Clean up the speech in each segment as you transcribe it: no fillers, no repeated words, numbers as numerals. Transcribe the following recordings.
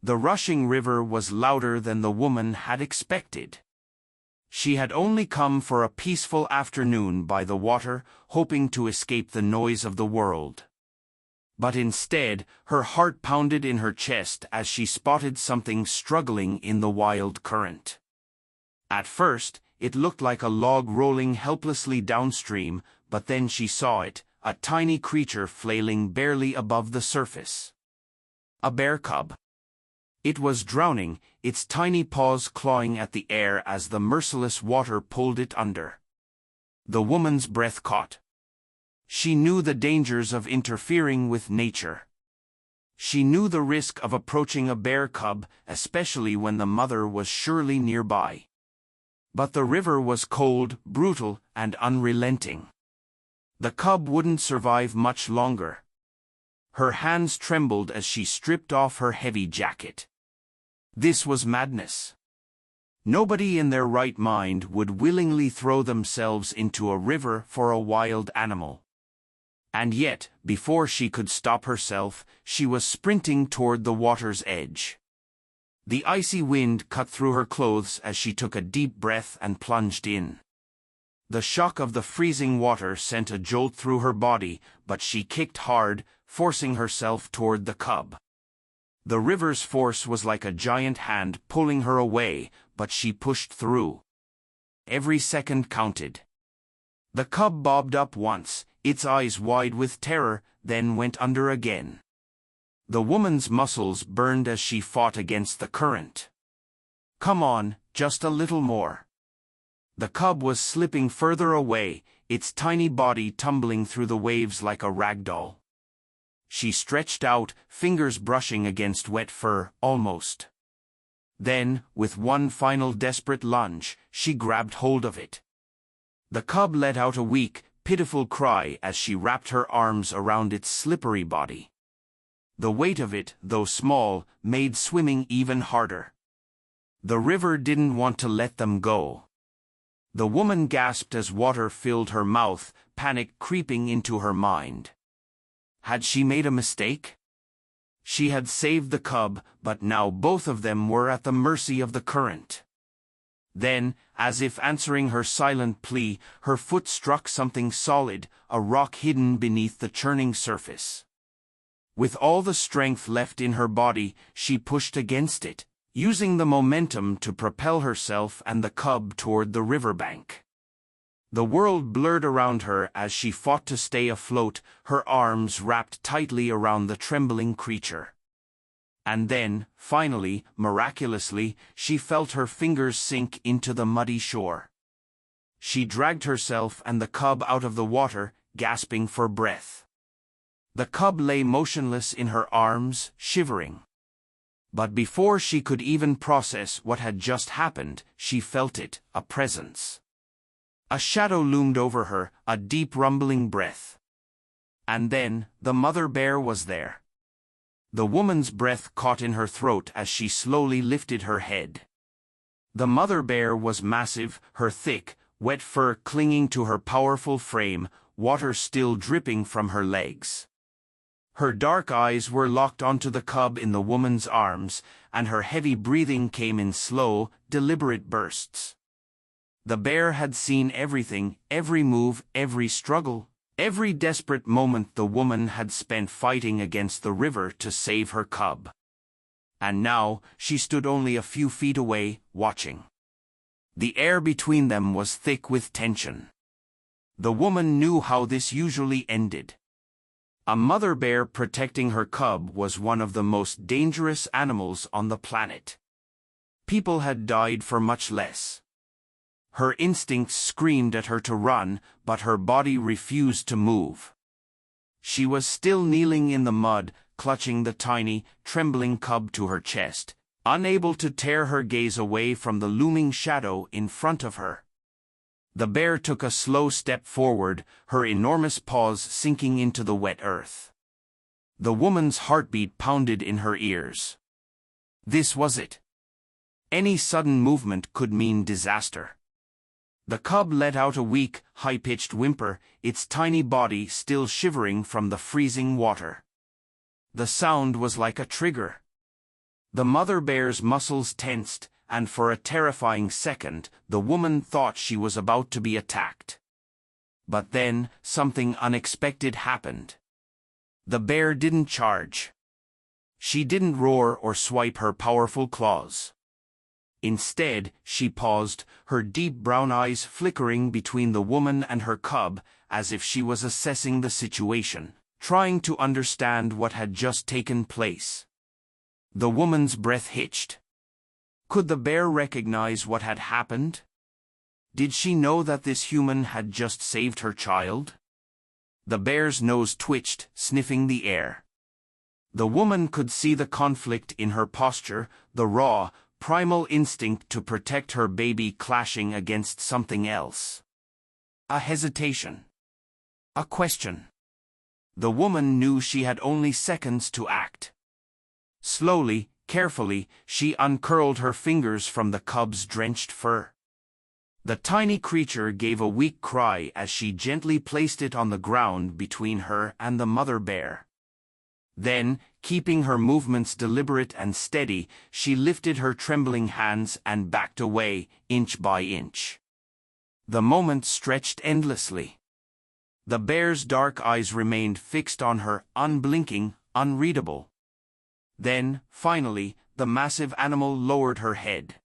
The rushing river was louder than the woman had expected. She had only come for a peaceful afternoon by the water, hoping to escape the noise of the world. But instead, her heart pounded in her chest as she spotted something struggling in the wild current. At first, it looked like a log rolling helplessly downstream, but then she saw it, a tiny creature flailing barely above the surface. A bear cub. It was drowning, its tiny paws clawing at the air as the merciless water pulled it under. The woman's breath caught. She knew the dangers of interfering with nature. She knew the risk of approaching a bear cub, especially when the mother was surely nearby. But the river was cold, brutal, and unrelenting. The cub wouldn't survive much longer. Her hands trembled as she stripped off her heavy jacket. This was madness. Nobody in their right mind would willingly throw themselves into a river for a wild animal. And yet, before she could stop herself, she was sprinting toward the water's edge. The icy wind cut through her clothes as she took a deep breath and plunged in. The shock of the freezing water sent a jolt through her body, but she kicked hard, forcing herself toward the cub. The river's force was like a giant hand pulling her away, but she pushed through. Every second counted. The cub bobbed up once, its eyes wide with terror, then went under again. The woman's muscles burned as she fought against the current. Come on, just a little more. The cub was slipping further away, its tiny body tumbling through the waves like a rag doll. She stretched out, fingers brushing against wet fur, almost. Then, with one final desperate lunge, she grabbed hold of it. The cub let out a weak, pitiful cry as she wrapped her arms around its slippery body. The weight of it, though small, made swimming even harder. The river didn't want to let them go. The woman gasped as water filled her mouth, panic creeping into her mind. Had she made a mistake? She had saved the cub, but now both of them were at the mercy of the current. Then, as if answering her silent plea, her foot struck something solid, a rock hidden beneath the churning surface. With all the strength left in her body, she pushed against it, using the momentum to propel herself and the cub toward the riverbank. The world blurred around her as she fought to stay afloat, her arms wrapped tightly around the trembling creature. And then, finally, miraculously, she felt her fingers sink into the muddy shore. She dragged herself and the cub out of the water, gasping for breath. The cub lay motionless in her arms, shivering. But before she could even process what had just happened, she felt it, a presence. A shadow loomed over her, a deep rumbling breath. And then, the mother bear was there. The woman's breath caught in her throat as she slowly lifted her head. The mother bear was massive, her thick, wet fur clinging to her powerful frame, water still dripping from her legs. Her dark eyes were locked onto the cub in the woman's arms, and her heavy breathing came in slow, deliberate bursts. The bear had seen everything, every move, every struggle, every desperate moment the woman had spent fighting against the river to save her cub. And now, she stood only a few feet away, watching. The air between them was thick with tension. The woman knew how this usually ended. A mother bear protecting her cub was one of the most dangerous animals on the planet. People had died for much less. Her instincts screamed at her to run, but her body refused to move. She was still kneeling in the mud, clutching the tiny, trembling cub to her chest, unable to tear her gaze away from the looming shadow in front of her. The bear took a slow step forward, her enormous paws sinking into the wet earth. The woman's heartbeat pounded in her ears. This was it. Any sudden movement could mean disaster. The cub let out a weak, high-pitched whimper, its tiny body still shivering from the freezing water. The sound was like a trigger. The mother bear's muscles tensed, and for a terrifying second, the woman thought she was about to be attacked. But then, something unexpected happened. The bear didn't charge. She didn't roar or swipe her powerful claws. Instead, she paused, her deep brown eyes flickering between the woman and her cub, as if she was assessing the situation, trying to understand what had just taken place. The woman's breath hitched. Could the bear recognize what had happened? Did she know that this human had just saved her child? The bear's nose twitched, sniffing the air. The woman could see the conflict in her posture, the raw, primal instinct to protect her baby clashing against something else. A hesitation. A question. The woman knew she had only seconds to act. Slowly, carefully, she uncurled her fingers from the cub's drenched fur. The tiny creature gave a weak cry as she gently placed it on the ground between her and the mother bear. Then, keeping her movements deliberate and steady, she lifted her trembling hands and backed away, inch by inch. The moment stretched endlessly. The bear's dark eyes remained fixed on her, unblinking, unreadable. Then, finally, the massive animal lowered her head.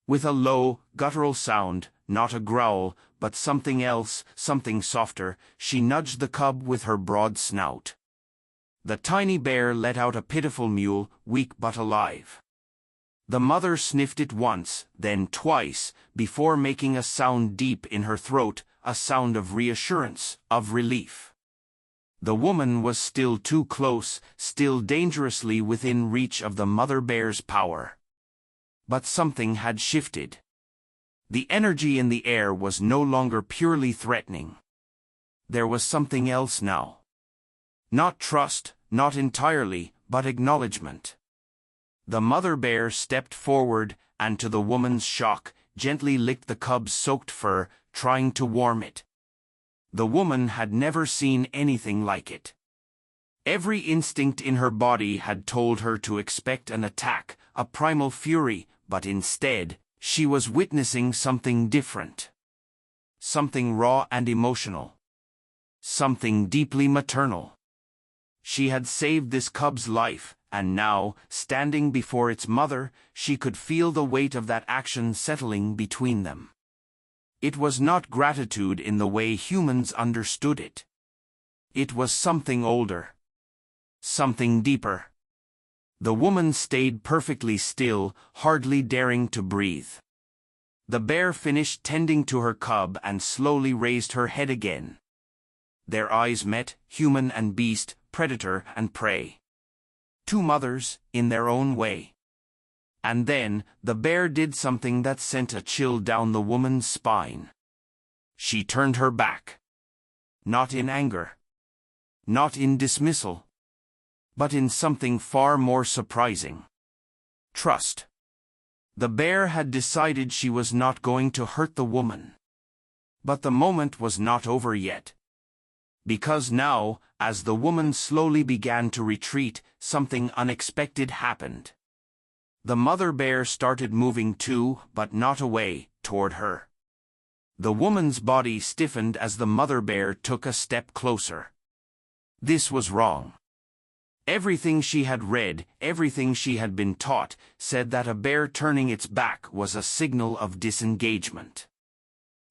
With a low, guttural sound, not a growl, but something else, something softer, she nudged the cub with her broad snout. The tiny bear let out a pitiful mewl, weak but alive. The mother sniffed it once, then twice, before making a sound deep in her throat, a sound of reassurance, of relief. The woman was still too close, still dangerously within reach of the mother bear's power. But something had shifted. The energy in the air was no longer purely threatening. There was something else now. Not trust, not entirely, but acknowledgement. The mother bear stepped forward, and to the woman's shock, gently licked the cub's soaked fur, trying to warm it. The woman had never seen anything like it. Every instinct in her body had told her to expect an attack, a primal fury, but instead, she was witnessing something different. Something raw and emotional. Something deeply maternal. She had saved this cub's life, and now, standing before its mother, she could feel the weight of that action settling between them. It was not gratitude in the way humans understood it. It was something older. Something deeper. The woman stayed perfectly still, hardly daring to breathe. The bear finished tending to her cub and slowly raised her head again. Their eyes met, human and beast, predator and prey. Two mothers, in their own way. And then, the bear did something that sent a chill down the woman's spine. She turned her back. Not in anger. Not in dismissal. But in something far more surprising. Trust. The bear had decided she was not going to hurt the woman. But the moment was not over yet. Because now, as the woman slowly began to retreat, something unexpected happened. The mother bear started moving too, but not away, toward her. The woman's body stiffened as the mother bear took a step closer. This was wrong. Everything she had read, everything she had been taught, said that a bear turning its back was a signal of disengagement.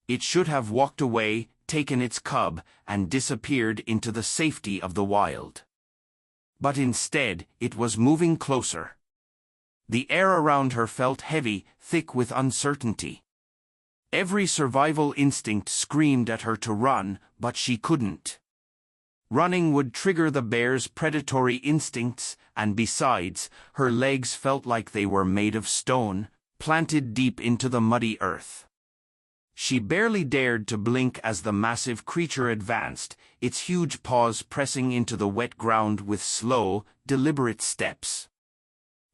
It should have walked away, taken its cub, and disappeared into the safety of the wild. But instead, it was moving closer. The air around her felt heavy, thick with uncertainty. Every survival instinct screamed at her to run, but she couldn't. Running would trigger the bear's predatory instincts, and besides, her legs felt like they were made of stone, planted deep into the muddy earth. She barely dared to blink as the massive creature advanced, its huge paws pressing into the wet ground with slow, deliberate steps.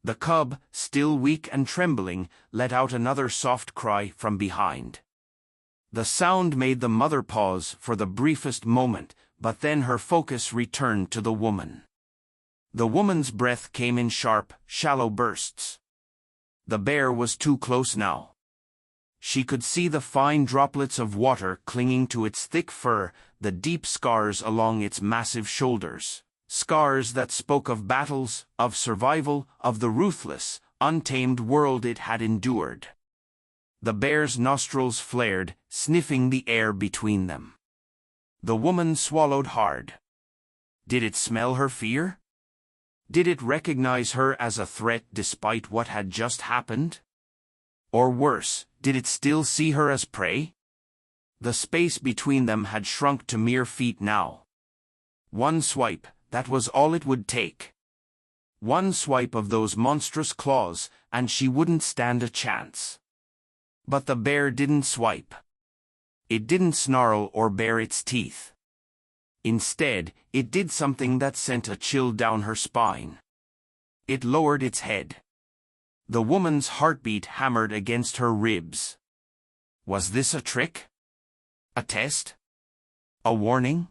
The cub, still weak and trembling, let out another soft cry from behind. The sound made the mother pause for the briefest moment, but then her focus returned to the woman. The woman's breath came in sharp, shallow bursts. The bear was too close now. She could see the fine droplets of water clinging to its thick fur, the deep scars along its massive shoulders. Scars that spoke of battles, of survival, of the ruthless, untamed world it had endured. The bear's nostrils flared, sniffing the air between them. The woman swallowed hard. Did it smell her fear? Did it recognize her as a threat despite what had just happened? Or worse, did it still see her as prey? The space between them had shrunk to mere feet now. One swipe, that was all it would take. One swipe of those monstrous claws, and she wouldn't stand a chance. But the bear didn't swipe. It didn't snarl or bare its teeth. Instead, it did something that sent a chill down her spine. It lowered its head. The woman's heartbeat hammered against her ribs. Was this a trick? A test? A warning?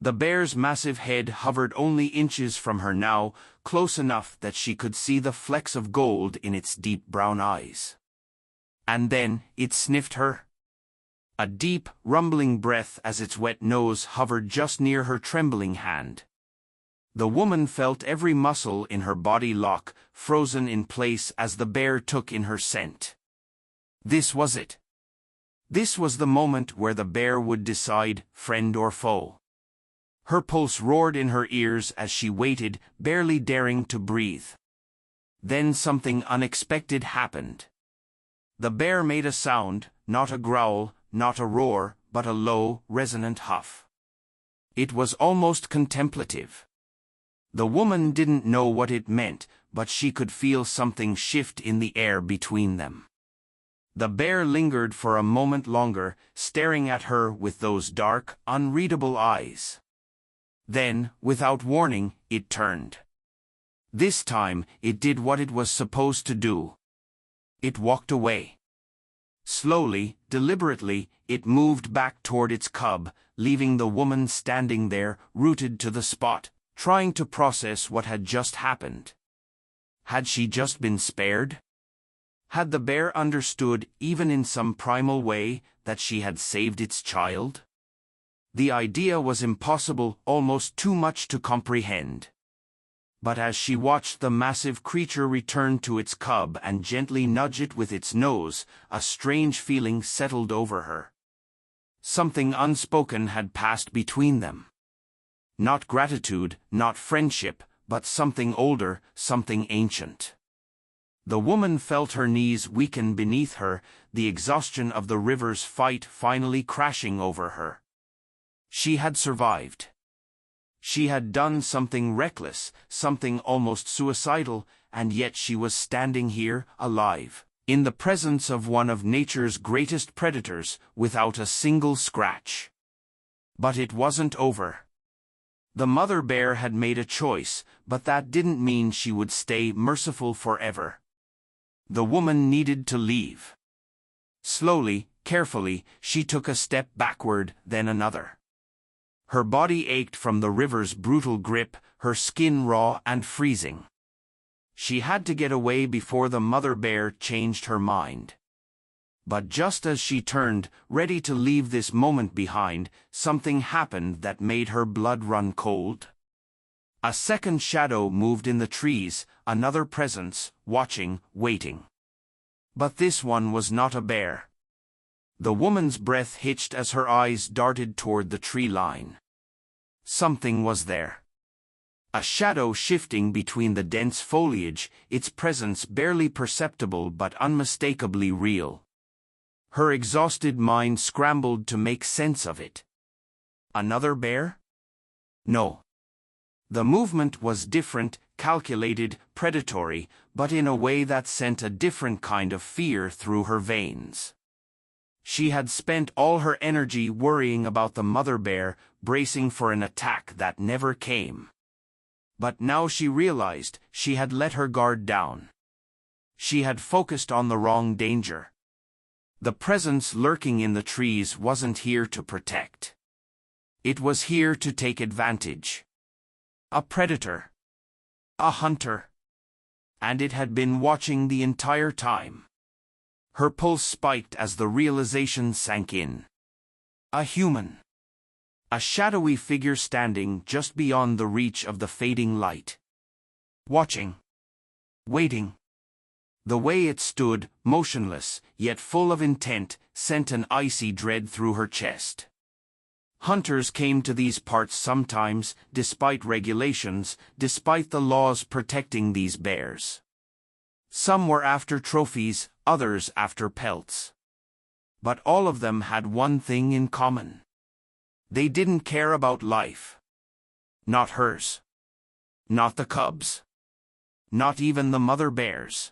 The bear's massive head hovered only inches from her now, close enough that she could see the flecks of gold in its deep brown eyes. And then, it sniffed her. A deep, rumbling breath as its wet nose hovered just near her trembling hand. The woman felt every muscle in her body lock, frozen in place as the bear took in her scent. This was it. This was the moment where the bear would decide, friend or foe. Her pulse roared in her ears as she waited, barely daring to breathe. Then something unexpected happened. The bear made a sound, not a growl, not a roar, but a low, resonant huff. It was almost contemplative. The woman didn't know what it meant, but she could feel something shift in the air between them. The bear lingered for a moment longer, staring at her with those dark, unreadable eyes. Then, without warning, it turned. This time, it did what it was supposed to do. It walked away. Slowly, deliberately, it moved back toward its cub, leaving the woman standing there, rooted to the spot, trying to process what had just happened. Had she just been spared? Had the bear understood, even in some primal way, that she had saved its child? The idea was impossible, almost too much to comprehend. But as she watched the massive creature return to its cub and gently nudge it with its nose, a strange feeling settled over her. Something unspoken had passed between them. Not gratitude, not friendship, but something older, something ancient. The woman felt her knees weaken beneath her, the exhaustion of the river's fight finally crashing over her. She had survived. She had done something reckless, something almost suicidal, and yet she was standing here, alive, in the presence of one of nature's greatest predators, without a single scratch. But it wasn't over. The mother bear had made a choice, but that didn't mean she would stay merciful forever. The woman needed to leave. Slowly, carefully, she took a step backward, then another. Her body ached from the river's brutal grip, her skin raw and freezing. She had to get away before the mother bear changed her mind. But just as she turned, ready to leave this moment behind, something happened that made her blood run cold. A second shadow moved in the trees, another presence, watching, waiting. But this one was not a bear. The woman's breath hitched as her eyes darted toward the tree line. Something was there. A shadow shifting between the dense foliage, its presence barely perceptible but unmistakably real. Her exhausted mind scrambled to make sense of it. Another bear? No. The movement was different, calculated, predatory, but in a way that sent a different kind of fear through her veins. She had spent all her energy worrying about the mother bear, bracing for an attack that never came. But now she realized she had let her guard down. She had focused on the wrong danger. The presence lurking in the trees wasn't here to protect. It was here to take advantage. A predator. A hunter. And it had been watching the entire time. Her pulse spiked as the realization sank in. A human. A shadowy figure standing just beyond the reach of the fading light. Watching. Waiting. The way it stood, motionless, yet full of intent, sent an icy dread through her chest. Hunters came to these parts sometimes, despite regulations, despite the laws protecting these bears. Some were after trophies, others after pelts. But all of them had one thing in common. They didn't care about life. Not hers. Not the cubs. Not even the mother bears.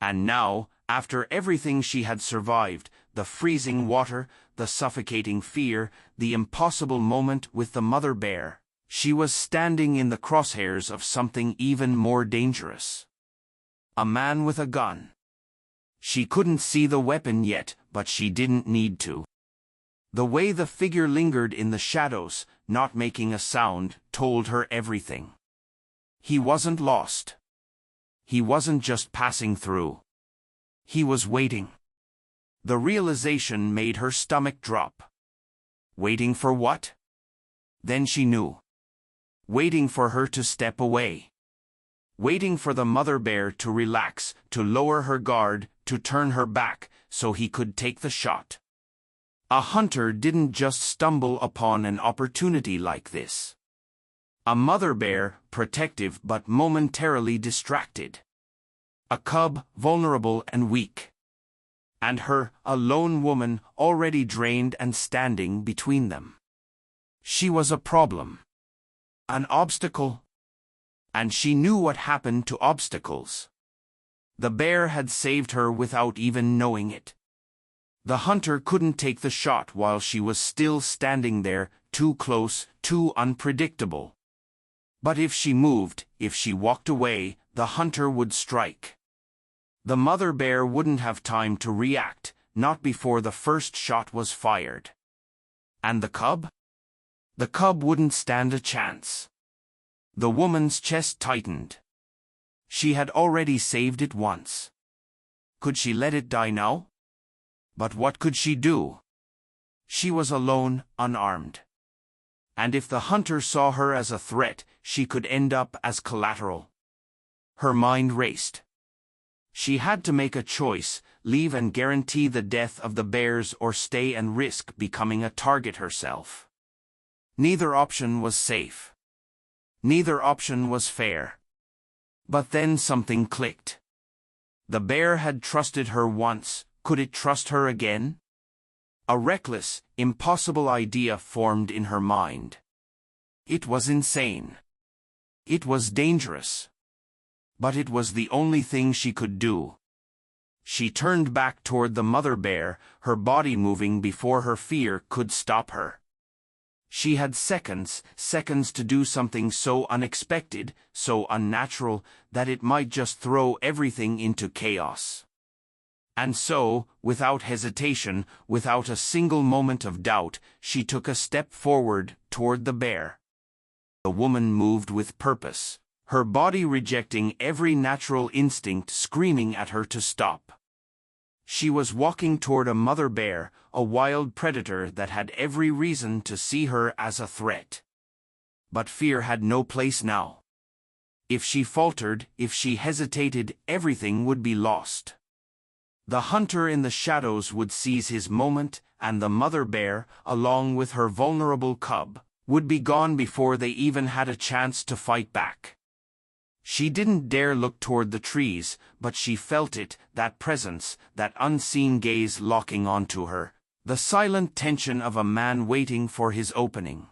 And now, after everything she had survived, the freezing water, the suffocating fear, the impossible moment with the mother bear, she was standing in the crosshairs of something even more dangerous. A man with a gun. She couldn't see the weapon yet, but she didn't need to. The way the figure lingered in the shadows, not making a sound, told her everything. He wasn't lost. He wasn't just passing through. He was waiting. The realization made her stomach drop. Waiting for what? Then she knew. Waiting for her to step away. Waiting for the mother bear to relax, to lower her guard, to turn her back, so he could take the shot. A hunter didn't just stumble upon an opportunity like this. A mother bear, protective but momentarily distracted. A cub, vulnerable and weak. And her, a lone woman, already drained and standing between them. She was a problem. An obstacle. And she knew what happened to obstacles. The bear had saved her without even knowing it. The hunter couldn't take the shot while she was still standing there, too close, too unpredictable. But if she moved, if she walked away, the hunter would strike. The mother bear wouldn't have time to react, not before the first shot was fired. And the cub? The cub wouldn't stand a chance. The woman's chest tightened. She had already saved it once. Could she let it die now? But what could she do? She was alone, unarmed. And if the hunter saw her as a threat, she could end up as collateral. Her mind raced. She had to make a choice, leave and guarantee the death of the bears or stay and risk becoming a target herself. Neither option was safe. Neither option was fair. But then something clicked. The bear had trusted her once, could it trust her again? A reckless, impossible idea formed in her mind. It was insane. It was dangerous. But it was the only thing she could do. She turned back toward the mother bear, her body moving before her fear could stop her. She had seconds to do something so unexpected, so unnatural, that it might just throw everything into chaos. And so, without hesitation, without a single moment of doubt, she took a step forward toward the bear. The woman moved with purpose, her body rejecting every natural instinct screaming at her to stop. She was walking toward a mother bear, a wild predator that had every reason to see her as a threat. But fear had no place now. If she faltered, if she hesitated, everything would be lost. The hunter in the shadows would seize his moment, and the mother bear, along with her vulnerable cub, would be gone before they even had a chance to fight back. She didn't dare look toward the trees, but she felt it, that presence, that unseen gaze locking onto her, the silent tension of a man waiting for his opening.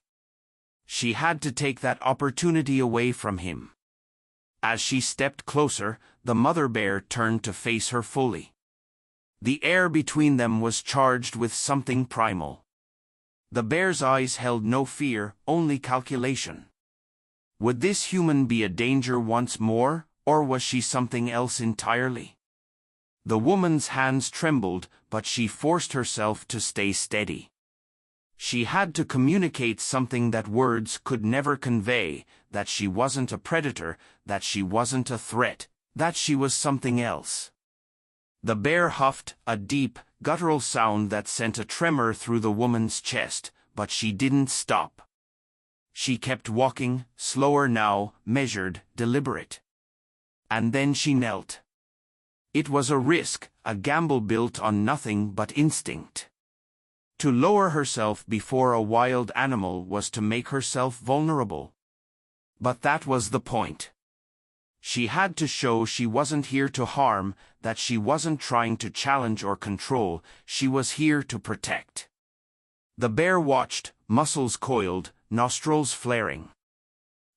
She had to take that opportunity away from him. As she stepped closer, the mother bear turned to face her fully. The air between them was charged with something primal. The bear's eyes held no fear, only calculation. Would this human be a danger once more, or was she something else entirely? The woman's hands trembled, but she forced herself to stay steady. She had to communicate something that words could never convey, that she wasn't a predator, that she wasn't a threat, that she was something else. The bear huffed, a deep, guttural sound that sent a tremor through the woman's chest, but she didn't stop. She kept walking, slower now, measured, deliberate. And then she knelt. It was a risk, a gamble built on nothing but instinct. To lower herself before a wild animal was to make herself vulnerable. But that was the point. She had to show she wasn't here to harm, that she wasn't trying to challenge or control, she was here to protect. The bear watched, muscles coiled, nostrils flaring.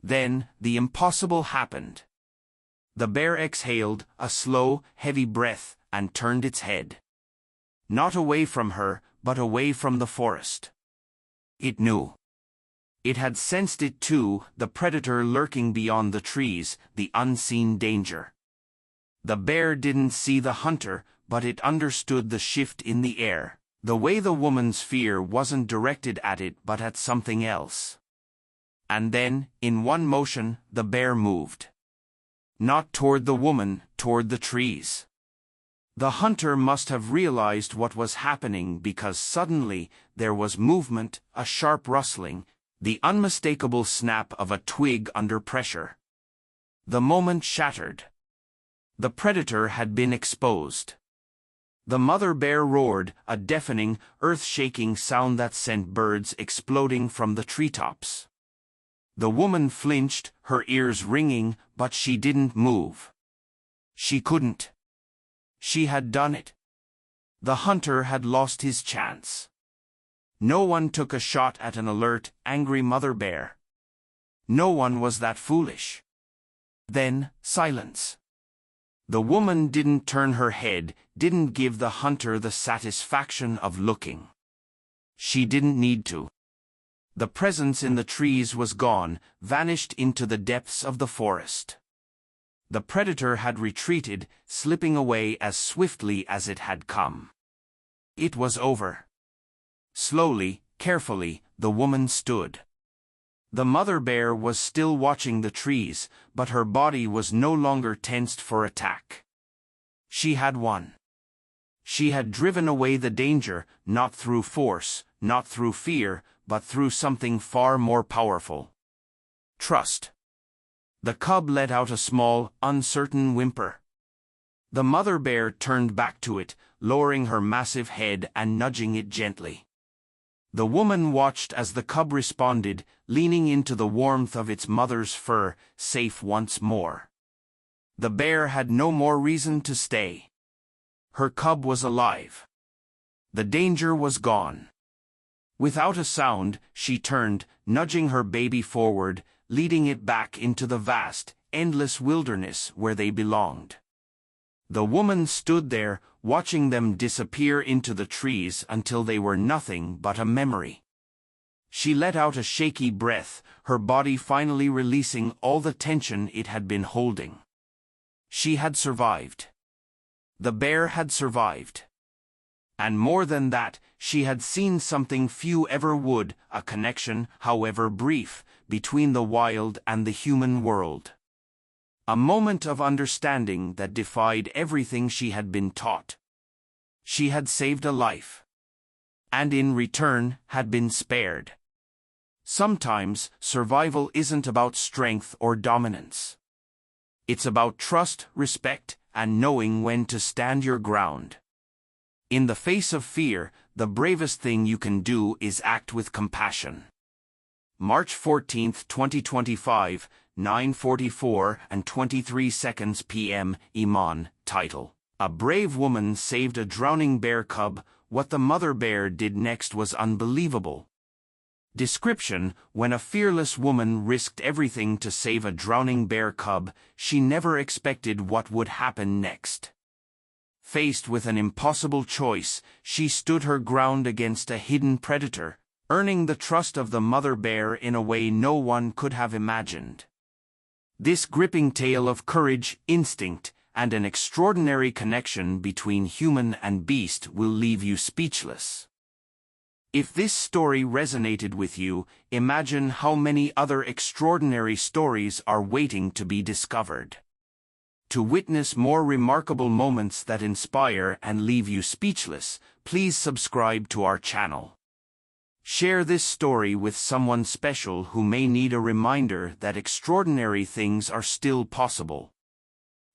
Then, the impossible happened. The bear exhaled, a slow, heavy breath, and turned its head. Not away from her, but away from the forest. It knew. It had sensed it too, the predator lurking beyond the trees, the unseen danger. The bear didn't see the hunter, but it understood the shift in the air, the way the woman's fear wasn't directed at it but at something else. And then, in one motion, the bear moved. Not toward the woman, toward the trees. The hunter must have realized what was happening because suddenly there was movement, a sharp rustling, the unmistakable snap of a twig under pressure. The moment shattered. The predator had been exposed. The mother bear roared, a deafening, earth-shaking sound that sent birds exploding from the treetops. The woman flinched, her ears ringing, but she didn't move. She couldn't. She had done it. The hunter had lost his chance. No one took a shot at an alert, angry mother bear. No one was that foolish. Then, silence. The woman didn't turn her head, didn't give the hunter the satisfaction of looking. She didn't need to. The presence in the trees was gone, vanished into the depths of the forest. The predator had retreated, slipping away as swiftly as it had come. It was over. Slowly, carefully, the woman stood. The mother bear was still watching the trees, but her body was no longer tensed for attack. She had won. She had driven away the danger, not through force, not through fear, but through something far more powerful. Trust. The cub let out a small, uncertain whimper. The mother bear turned back to it, lowering her massive head and nudging it gently. The woman watched as the cub responded, leaning into the warmth of its mother's fur, safe once more. The bear had no more reason to stay. Her cub was alive. The danger was gone. Without a sound, she turned, nudging her baby forward, leading it back into the vast, endless wilderness where they belonged. The woman stood there, watching them disappear into the trees until they were nothing but a memory. She let out a shaky breath, her body finally releasing all the tension it had been holding. She had survived. The bear had survived. And more than that, she had seen something few ever would, a connection, however brief, between the wild and the human world. A moment of understanding that defied everything she had been taught. She had saved a life. And in return, had been spared. Sometimes, survival isn't about strength or dominance. It's about trust, respect, and knowing when to stand your ground. In the face of fear, the bravest thing you can do is act with compassion. March 14, 2025, 9:44 and 23 seconds p.m. Iman, title. A brave woman saved a drowning bear cub. What the mother bear did next was unbelievable. Description: when a fearless woman risked everything to save a drowning bear cub, she never expected what would happen next. Faced with an impossible choice, she stood her ground against a hidden predator, earning the trust of the mother bear in a way no one could have imagined. This gripping tale of courage, instinct, and an extraordinary connection between human and beast will leave you speechless. If this story resonated with you, imagine how many other extraordinary stories are waiting to be discovered. To witness more remarkable moments that inspire and leave you speechless, please subscribe to our channel. Share this story with someone special who may need a reminder that extraordinary things are still possible.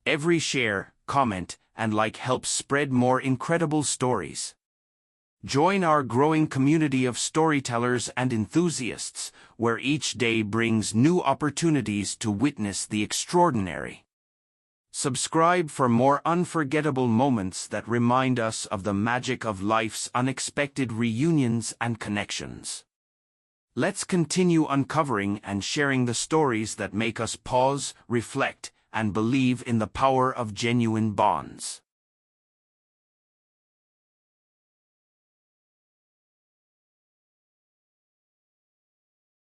Every share, comment, and like helps spread more incredible stories. Join our growing community of storytellers and enthusiasts, where each day brings new opportunities to witness the extraordinary. Subscribe for more unforgettable moments that remind us of the magic of life's unexpected reunions and connections. Let's continue uncovering and sharing the stories that make us pause, reflect, and believe in the power of genuine bonds.